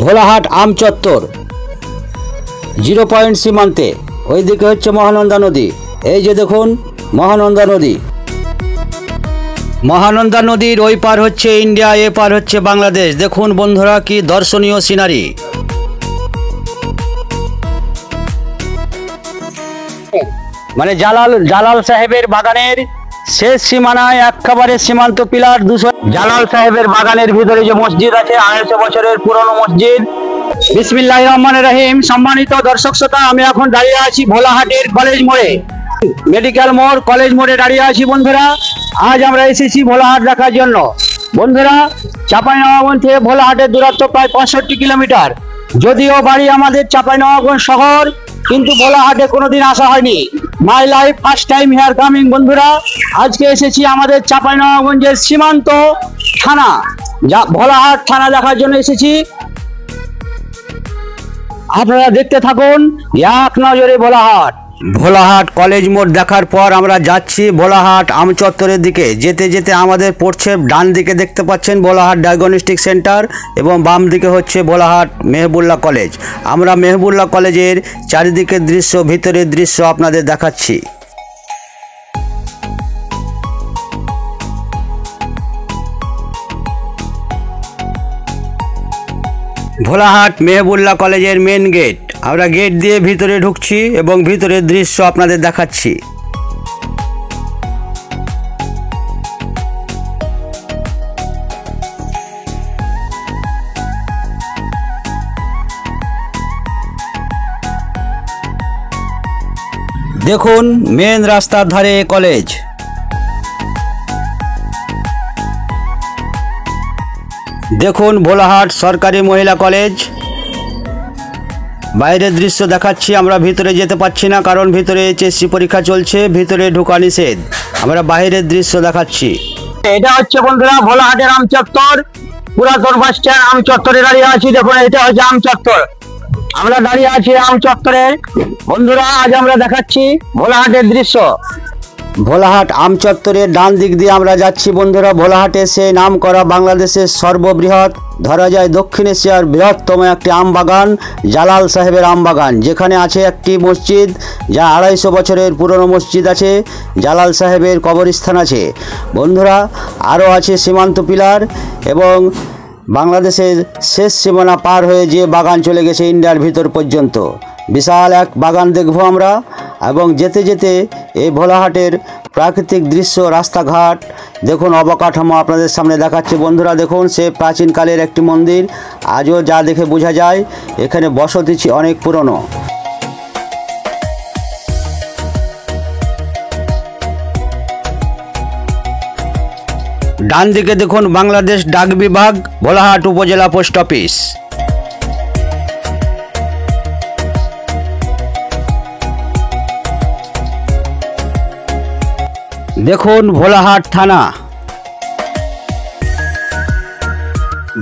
ভোলাহাট আম চত্বর 0 পয়েন্ট সীমান্তে, ওইদিকে হচ্ছে মহানন্দা নদী। এই যে দেখুন মহানন্দা নদী। মহানন্দা নদীর ওই পার হচ্ছে ইন্ডিয়া, এ পার হচ্ছে বাংলাদেশ। দেখুন বন্ধুরা কি দর্শনীয় সিনারি। মানে জালাল সাহেবের বাগানের শেষ সীমানায় একেবারে সীমান্ত পিলার 200। জালাল সাহেবের বাগানের ভিতরে যে মসজিদ আছে 250 বছরের পুরনো মসজিদ। বিসমিল্লাহির রহমানির রহিম। সম্মানিত দর্শক শ্রোতা, আমি এখন দাঁড়িয়ে আছি ভোলাহাটের কলেজ মোড়ে, মেডিকেল মোড় কলেজ মোড়ে দাঁড়িয়ে আছি। বন্ধুরা আজ আমরা এসেছি ভোলাহাট দেখার জন্য। বন্ধুরা চাঁপাইনবাবগঞ্জ থেকে ভোলাহাটের দূরত্ব প্রায় 65 কিলোমিটার। যদিও বাড়ি আমাদের চাঁপাইনবাবগঞ্জ শহর, কিন্তু ভোলাহাটে কোনোদিন আসা হয়নি। My life first time here coming. বন্ধুরা আজকে এসেছি আমাদের চাঁপাইনবাবগঞ্জের সীমান্ত থানা, ভোলাহাট থানা দেখার জন্য এসেছি। আপনারা দেখতে থাকুন এক নজরে ভোলাহাট। ভোলাহাট কলেজ মোড় দেখার পর আমরা যাচ্ছি ভোলাহাট আম চত্বরের দিকে। যেতে যেতে আমাদের পড়ছে ডান দিকে দেখতে পাচ্ছেন ভোলাহাট ডায়াগনস্টিক সেন্টার এবং বাম দিকে হচ্ছে ভোলাহাট মেহবুল্লাহ কলেজ। আমরা মেহবুল্লাহ কলেজের চারিদিকের দৃশ্য, ভিতরের দৃশ্য আপনাদের দেখাচ্ছি। ভোলাহাট মেহবুল্লাহ কলেজের মেন গেট। আমরা গেট দিয়ে ভিতরে ঢুকছি এবং ভিতরের দৃশ্য আপনাদের দেখাচ্ছি। দেখুন মেন রাস্তার ধারে কলেজ। দেখুন ভোলাহাট সরকারি মহিলা কলেজ। বাইরের দৃশ্য দেখাচ্ছি। আমরা ভিতরে যেতে পারছি না, কারণ ভিতরে এইচএসসি পরীক্ষা চলছে, ভিতরে ঢোকা নিষেধ। আমরা বাইরের দৃশ্য দেখাচ্ছি। এটা হচ্ছে বন্ধুরা ভোলাহাটের আম চত্বর, পুরাতন বাস স্ট্যান্ড আম চত্বরে দাঁড়িয়ে আছি। দেখুন এটা হচ্ছে আম চত্বর, আমরা দাঁড়িয়ে আছি আম চত্বরে। বন্ধুরা আজ আমরা দেখাচ্ছি ভোলাহাটের দৃশ্য। ভোলাহাট আম চত্বরের ডান দিক দিয়ে আমরা যাচ্ছি। বন্ধুরা ভোলাহাটে সেই নাম করা বাংলাদেশের সর্ববৃহৎ, ধরা যায় দক্ষিণ এশিয়ার বৃহত্তম একটি আম বাগান, জালাল সাহেবের আম বাগান, যেখানে আছে একটি মসজিদ, যা 250 বছরের পুরনো মসজিদ আছে। জালাল সাহেবের কবরস্থান আছে। বন্ধুরা আরও আছে সীমান্ত পিলার এবং বাংলাদেশের শেষ সীমানা পার হয়ে যে বাগান চলে গেছে ইন্ডিয়ার ভিতর পর্যন্ত। বিশাল এক বাগান দেখব আমরা। এবং যেতে যেতে এই ভোলাহাটের প্রাকৃতিক দৃশ্য, রাস্তাঘাট দেখুন, অবকাঠামো আপনাদের সামনে দেখাচ্ছে। বন্ধুরা দেখুন সে প্রাচীনকালের একটি মন্দির, আজও যা দেখে বোঝা যায় এখানে বসতি অনেক পুরনো। ডান দিকে দেখুন বাংলাদেশ ডাক বিভাগ, ভোলাহাট উপজেলা পোস্ট অফিস। দেখুন ভোলাহাট থানা।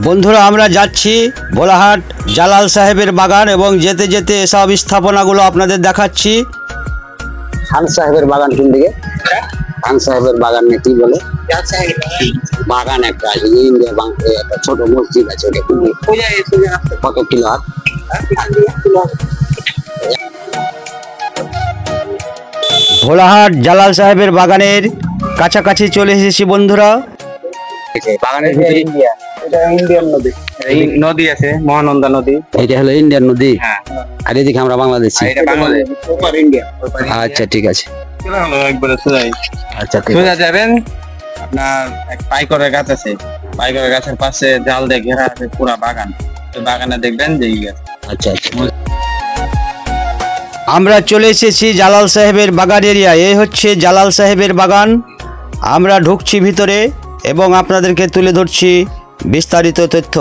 বন্ধুরা আমরা যাচ্ছি ভোলাহাট জালাল সাহেবের বাগান এবং যেতে যেতে এসব স্থাপনাগুলো আপনাদের দেখাচ্ছি। খান সাহেবের বাগান কোন দিকে? খান সাহেবের বাগান কি বলে? বাগান একটা আছে, একটা ছোট মসজিদ আছে, কত কিলো হাত? ভোলাহাট জালাল সাহেবের বাগানের কাছাকাছি চলে এসেছি বন্ধুরা। বাগানের ভিতরে ইন্ডিয়ান নদী আছে, মহানন্দা নদী। এটা হলো ইন্ডিয়ান নদী, আর এদিকে আমরা বাংলাদেশি। আচ্ছা ঠিক আছে, আচ্ছা সোজা যাবেন। আপনার এক পাইকরের গাছ আছে, পাইকরের গাছের পাশে জাল দিয়ে ঘেরা আছে পুরা বাগান। বাগানে দেখবেন যে আচ্ছা আচ্ছা। আমরা চলে এসেছি জালাল সাহেবের বাগান এরিয়া। এই হচ্ছে জালাল সাহেবের বাগান। আমরা ঢুকছি ভিতরে এবং আপনাদেরকে তুলে ধরছি বিস্তারিত তথ্য।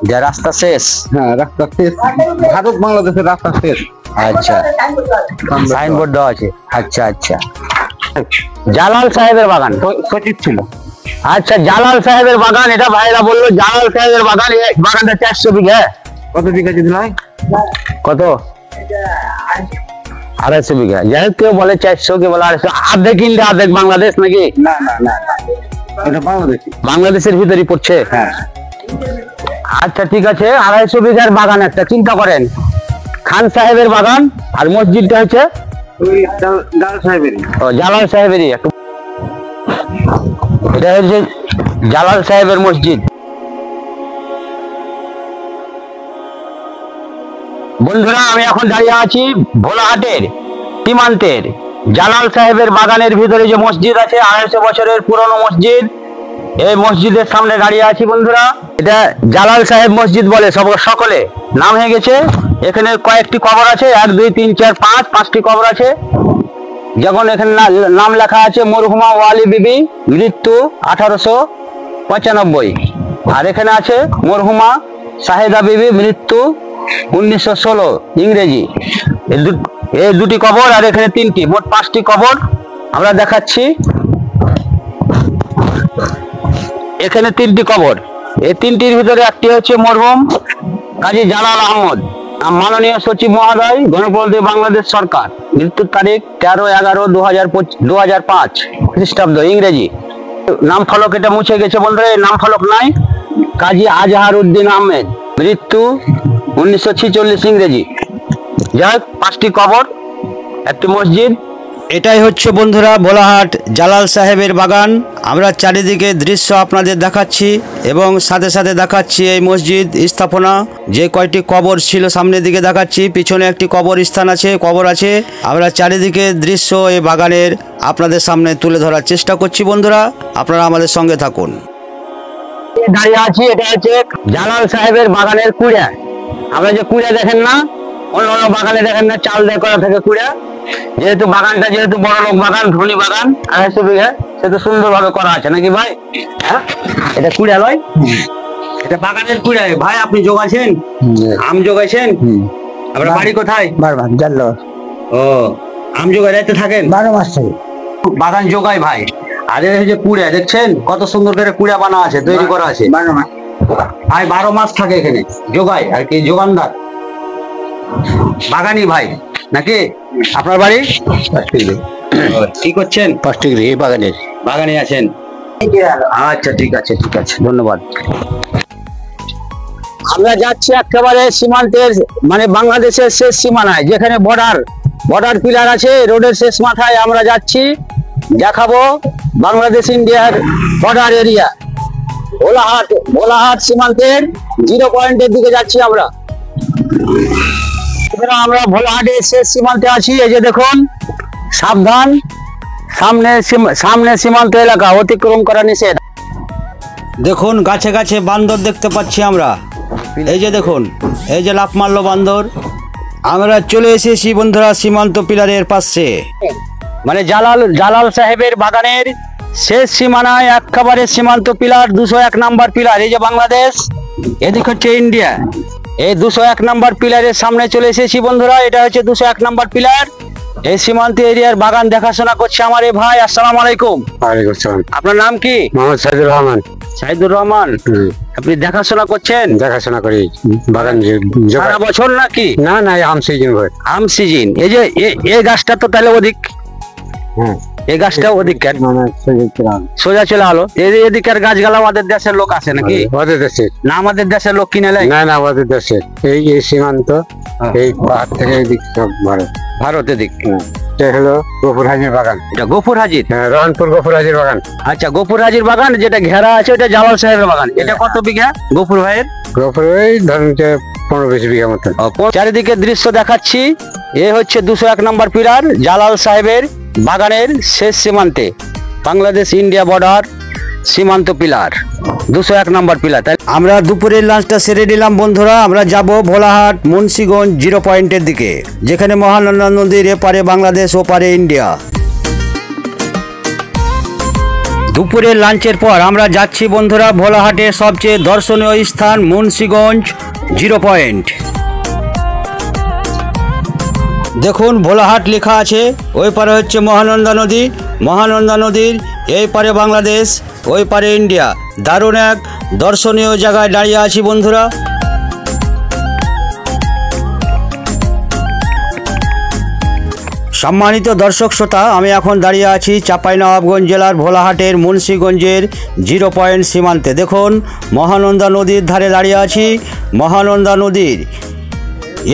যে রাস্তা শেষ, হ্যাঁ রাস্তা শেষ, ভারত বাংলাদেশের রাস্তা শেষ। আচ্ছা, সাইনবোর্ড দেওয়া আছে। আচ্ছা আচ্ছা, জালাল সাহেবের বাগান সচিব ছিল। আচ্ছা জালাল সাহেবের বাগান, এটা ভাইরা বললো জালাল সাহেবের বাগান। এই বাগানটা 400 বিঘা। কত বিঘা যদি হয়? কত? 250 বিঘা। যাই হোক, কেউ বলে 400, কেউ বলে 250। অর্ধেক ইন্ডিয়া অর্ধেক বাংলাদেশ নাকি? না না না, এটা বাংলাদেশের ভিতরই পড়ছে। হ্যাঁ আচ্ছা ঠিক আছে, 250 বিঘার বাগান একটা, চিন্তা করেন খান সাহেবের বাগান, আর মসজিদটা হচ্ছে জালাল সাহেবেরই। এটা হচ্ছে জালাল সাহেবের মসজিদ। বন্ধুরা আমি এখন দাঁড়িয়ে আছি ভোলাহাটের সীমান্তের জালাল সাহেবের বাগানের ভিতরে যে মসজিদ আছে, 250 বছরের পুরনো মসজিদ। এই মসজিদের সামনে দাঁড়িয়ে আছি বন্ধুরা। এটা জালাল সাহেব মসজিদ বলে সকলে, নাম হয়ে গেছে। এখানে কয়েকটি কবর আছে, 1 2 3 4 5, 5টি কবর আছে। যেমন এখানে নাম লেখা আছে মরহুমা ওয়ালি বিবি, মৃত্যু 1895। আর এখানে আছে মরহুমা সাহেদা বিবি, মৃত্যু 1916 ইংরেজি। এই দুটি কবর, আর এখানে 3টি, মোট 5টি কবর আমরা দেখাচ্ছি। এখানে 3টি কবর, এই 3টির ভিতরে একটি হচ্ছে মরহুম কাজী জালাল আহমদ, মাননীয় সচিব মহোদয়, গণপ্রজাতন্ত্রী বাংলাদেশ সরকার, মৃত্যুর তারিখ 13/11/2005 খ্রিস্টাব্দ ইংরেজি। নাম ফলক এটা মুছে গেছে বন্ধুরা, এই নাম ফলক নাই। কাজী আজহার উদ্দিন আহমেদ, মৃত্যু 1946 ইংরেজি। যাই হোক, 5টি কবর, একটি মসজিদ। এটাই হচ্ছে বন্ধুরা ভোলাহাট জালাল সাহেবের বাগান। আমরা চারিদিকে দৃশ্য আপনাদের দেখাচ্ছি এবং সাথে সাথে দেখাচ্ছি এই মসজিদ স্থাপনা, যে কয়টি কবর ছিল সামনের দিকে দেখাচ্ছি, পিছনে একটি কবর স্থান আছে, কবর আছে। আমরা চারিদিকে দৃশ্য এই বাগানের আপনাদের সামনে তুলে ধরার চেষ্টা করছি বন্ধুরা, আপনারা আমাদের সঙ্গে থাকুন। দাঁড়িয়ে আছি, এটা হচ্ছে জালাল সাহেবের বাগানের কুড়া। আমরা যে কুড়া দেখেন না, অন্য অন্য বাগানে দেখেন না চাল দিয়ে করা থাকে কুড়া, যেহেতু বাগানটা যেহেতু বড় লোক বাগান, ধনী বাগান, 250 বিঘা, সেটা সুন্দরভাবে করা আছে নাকি ভাই? হ্যাঁ, এটা কুড়া লয়, এটা বাগানের কুড়া। ভাই আপনি যোগাইছেন, আম যোগাইছেন? আপনার বাড়ি কোথায়? ও, আম যোগাই রাখতে থাকেন 12 মাস থেকে, বাগান যোগাই ভাই। আর এই যে কুড়া দেখছেন কত সুন্দর করে কুড়া বানা আছে, তৈরি করা আছে। 12 মাস ভাই, 12 মাস থাকে এখানে যোগাই, আর কি যোগানদার বাগানি ভাই নাকি? আপনার বাড়ি কি করছেন? 5 ডিগ্রি বাগানের বাগানে আছেন? আচ্ছা ঠিক আছে, ঠিক আছে, ধন্যবাদ। আমরা যাচ্ছি একেবারে সীমান্তের, মানে বাংলাদেশের শেষ সীমানায়, যেখানে বর্ডার পিলার আছে, রোডের শেষ মাথায় আমরা যাচ্ছি। দেখাবো বাংলাদেশ ইন্ডিয়ার বর্ডার এরিয়া, ভোলাহাট সীমান্তের 0 পয়েন্টের দিকে যাচ্ছি আমরা। আমরা ভোলাহাটের শেষ সীমান্তে আছি। এই যে দেখুন, সাবধান, সামনে সীমান্ত এলাকা, অতিক্রম করা নিষেধ। দেখুন গাছে গাছে বান্দর দেখতে পাচ্ছি আমরা। এই যে দেখুন, এই যে লাফ মারলো বান্দর। আমরা চলে এসেছি বন্ধুরা সীমান্ত পিলারের পাশে, মানে জালাল সাহেবের বাগানের শেষ সীমানায় একেবারে সীমান্ত পিলার, 201 নাম্বার পিলার। এই যে বাংলাদেশ, এদিক হচ্ছে ইন্ডিয়া। এই 201 নাম্বার পিলারের সামনে চলে এসেছি বন্ধুরা। এটা হচ্ছে 201 নাম্বার পিলার। এই সীমান্ত এরিয়ার বাগান দেখাশোনা করছে আমার এই ভাই। আসসালামু আলাইকুম। ওয়ালাইকুম আসসালাম। আপনার নাম কি? মোহাম্মদ সাইদুর রহমান। সাইদুর রহমান, আপনি দেখাশোনা করছেন? দেখাশোনা করি বাগান সারা বছর নাকি? না না, আম সিজন হয়। আম সিজন। এই যে এই গাছটা তো তাহলে ওদিক, এই গাছটা ওদিক সোজা চলে আলো। এদিকের গাছগুলা আমাদের দেশের লোক আছে নাকি? ওদের দেশের না, আমাদের দেশের লোক কিনে নেয়? না না, ওদের দেশের। এই সীমান্ত, এই পাহাড় থেকে এদিক সব ভারতের দিক। এটা হলো গফুর হাজির বাগান। এটা গফুর হাজির? হ্যাঁ, রহনপুর গফুর হাজির বাগান। আচ্ছা, গফুর হাজির বাগান যেটা ঘেরা আছে ওটা জালাল সাহেবের বাগান। এটা কত বিঘা গফুর ভাইয়ের? গফুর ভাই ধরুন 15-20 বিঘা মতো। চারিদিকে দৃশ্য দেখাচ্ছি। এ হচ্ছে 201 নম্বর পিলার, জালাল সাহেবের বাগানের শেষ সীমান্তে, বাংলাদেশ ইন্ডিয়া বর্ডার সীমান্ত পিলার, 201 নম্বর পিলার। আমরা দুপুরের লাঞ্চটা সেরে নিলাম বন্ধুরা। আমরা যাব ভোলাহাট মুন্সিগঞ্জ 0 পয়েন্টের দিকে, যেখানে মহানন্দা নদীর এপারে বাংলাদেশ ওপারে ইন্ডিয়া। দুপুরের লাঞ্চের পর আমরা যাচ্ছি বন্ধুরা ভোলাহাটের সবচেয়ে দর্শনীয় স্থান মুন্সিগঞ্জ 0 পয়েন্ট। দেখুন ভোলাহাট লেখা আছে, ওই পারে হচ্ছে মহানন্দা নদী, মহানন্দা নদীর এই পারে বাংলাদেশ, ওই পারে ইন্ডিয়া। দারুণ এক দর্শনীয় জায়গায় দাঁড়িয়ে আছি বন্ধুরা। সম্মানিত দর্শক শ্রোতা, আমি এখন দাঁড়িয়ে আছি চাঁপাইনবাবগঞ্জ জেলার ভোলাহাটের মুন্সিগঞ্জের 0 পয়েন্ট সীমান্তে। দেখুন মহানন্দা নদীর ধারে দাঁড়িয়ে আছি। মহানন্দা নদীর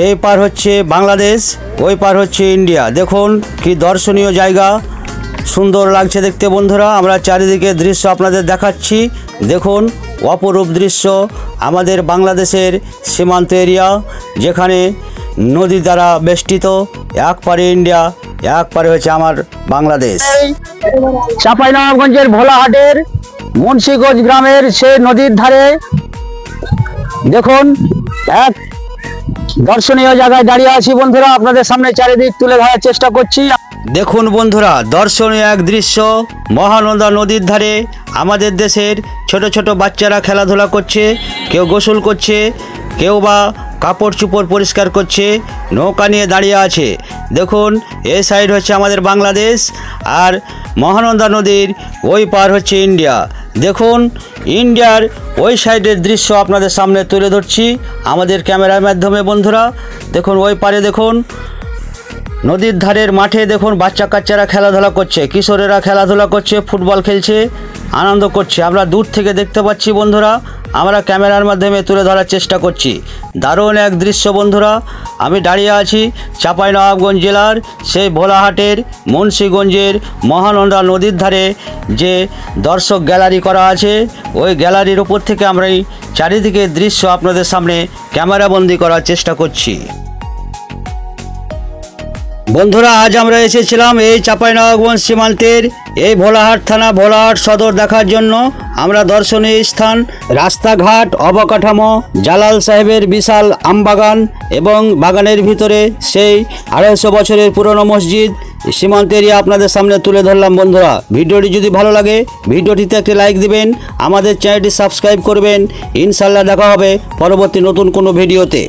এই পার হচ্ছে বাংলাদেশ, ওই পার হচ্ছে ইন্ডিয়া। দেখুন কি দর্শনীয় জায়গা, সুন্দর লাগছে দেখতে বন্ধুরা। আমরা চারিদিকে দৃশ্য আপনাদের দেখাচ্ছি। দেখুন অপরূপ দৃশ্য, আমাদের বাংলাদেশের সীমান্ত এরিয়া, যেখানে নদী দ্বারা বেষ্টিত। এক পারে ইন্ডিয়া, এক পারে হচ্ছে আমার বাংলাদেশ। চাঁপাইনবাবগঞ্জের ভোলাহাটের মুন্সিগঞ্জ গ্রামের সেই নদীর ধারে দেখুন এক দর্শনীয় জায়গায় দাঁড়িয়ে আছি বন্ধুরা। আপনাদের সামনে চারিদিক তুলে ধরার চেষ্টা করছি। দেখুন বন্ধুরা, দর্শনীয় এক দৃশ্য, মহানন্দা নদীর ধারে আমাদের দেশের ছোট ছোট বাচ্চারা খেলাধুলা করছে, কেউ গোসল করছে, কেউ বা কাপড় চোপড় পরিষ্কার করছে, নৌকা নিয়ে দাঁড়িয়ে আছে। দেখুন এই সাইড হচ্ছে আমাদের বাংলাদেশ, আর মহানন্দা নদীর ওই পার হচ্ছে ইন্ডিয়া। দেখুন ইন্ডিয়ার ওই সাইডের দৃশ্য আপনাদের সামনে তুলে ধরছি আমাদের ক্যামেরার মাধ্যমে বন্ধুরা। দেখুন ওই পারে দেখুন নদীর ধারের মাঠে দেখুন বাচ্চা কাচ্চারা খেলাধুলা করছে, কিশোরেরা খেলাধুলা করছে, ফুটবল খেলছে, আনন্দ করছে। আমরা দূর থেকে দেখতে পাচ্ছি বন্ধুরা, আমরা ক্যামেরার মাধ্যমে তুলে ধরার চেষ্টা করছি। দারুণ এক দৃশ্য বন্ধুরা। আমি দাঁড়িয়ে আছি চাঁপাইনবাবগঞ্জ জেলার সেই ভোলাহাটের মুন্সিগঞ্জের মহানন্দা নদীর ধারে যে দর্শক গ্যালারি করা আছে, ওই গ্যালারির উপর থেকে আমরা এই চারিদিকে দৃশ্য আপনাদের সামনে ক্যামেরাবন্দি করার চেষ্টা করছি। বন্ধুরা, আজ আমরা এসেছিলাম এই চাঁপাইনবাবগঞ্জ সীমান্তের এই ভোলাহাট থানা, ভোলাহাট সদর দেখার জন্য। আমরা দর্শনীয় স্থান, রাস্তাঘাট, অবকাঠামো, জালাল সাহেবের বিশাল আমবাগান এবং বাগানের ভিতরে সেই 250 বছরের পুরনো মসজিদ, সীমান্ত এরিয়া আপনাদের সামনে তুলে ধরলাম বন্ধুরা। ভিডিওটি যদি ভালো লাগে ভিডিওটিতে একটি লাইক দিবেন, আমাদের চ্যানেলটি সাবস্ক্রাইব করবেন। ইনশাল্লাহ দেখা হবে পরবর্তী নতুন কোনো ভিডিওতে।